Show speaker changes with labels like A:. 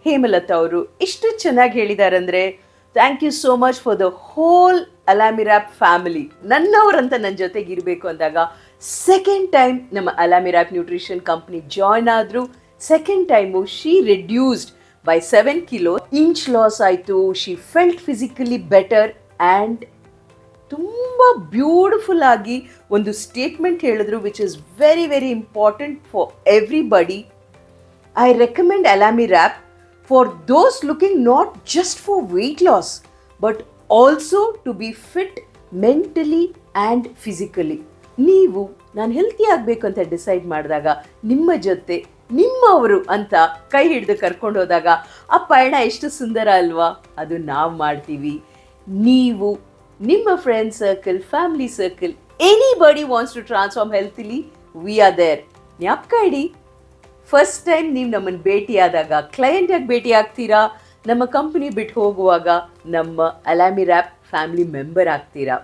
A: ಹೇಮಲತಾ ಅವರು ಎಷ್ಟು ಚೆನ್ನಾಗಿ ಹೇಳಿದಾರಂದ್ರೆ, thank you so much for the whole Alamirap family. ನನ್ನವರಂತ ನನ್ನ ಜೊತೆಗೆ ಇರಬೇಕು ಅಂದಾಗ ಸೆಕೆಂಡ್ ಟೈಮ್ ನಮ್ಮ ಅಲಾಮಿರಾಪ್ ನ್ಯೂಟ್ರಿಷನ್ ಕಂಪ್ನಿ ಜಾಯ್ನ್ ಆದರು. Second time she reduced by 7 kilo, inch loss ಆಯಿತು. She felt physically better and ತುಂಬ ಬ್ಯೂಟಿಫುಲ್ ಆಗಿ ಒಂದು ಸ್ಟೇಟ್ಮೆಂಟ್ ಹೇಳಿದ್ರು, which is very very important for everybody. I recommend Alamirap for those looking not just for weight loss but also to be fit mentally and physically. ನೀವು ನಾನು healthy ಆಗಬೇಕು ಅಂತ decide ಮಾಡಿದಾಗ ನಿಮ್ಮ ಜೊತೆ ನಿಮ್ಮವರು ಅಂತ ಕೈ ಹಿಡಿದು ಕರ್ಕೊಂಡು ಹೋದಾಗ ಆ ಪಯಣ ಎಷ್ಟು ಸುಂದರ ಅಲ್ವಾ? ಅದು ನಾವು ಮಾಡ್ತೀವಿ. ನೀವು ನಿಮ್ಮ friend circle, family circle, anybody wants to transform healthily, we are there. ಜ್ಞಾಪಕ ಇಡಿ, ಫಸ್ಟ್ ಟೈಮ್ ನೀವು ನಮ್ಮನ್ನು ಭೇಟಿಯಾದಾಗ ಕ್ಲೈಂಟಾಗಿ ಭೇಟಿ ಆಗ್ತೀರಾ, ನಮ್ಮ ಕಂಪನಿ ಬಿಟ್ಟು ಹೋಗುವಾಗ ನಮ್ಮ ಅಲಾಮಿರಾಪ್ ಫ್ಯಾಮಿಲಿ ಮೆಂಬರ್ ಆಗ್ತೀರಾ.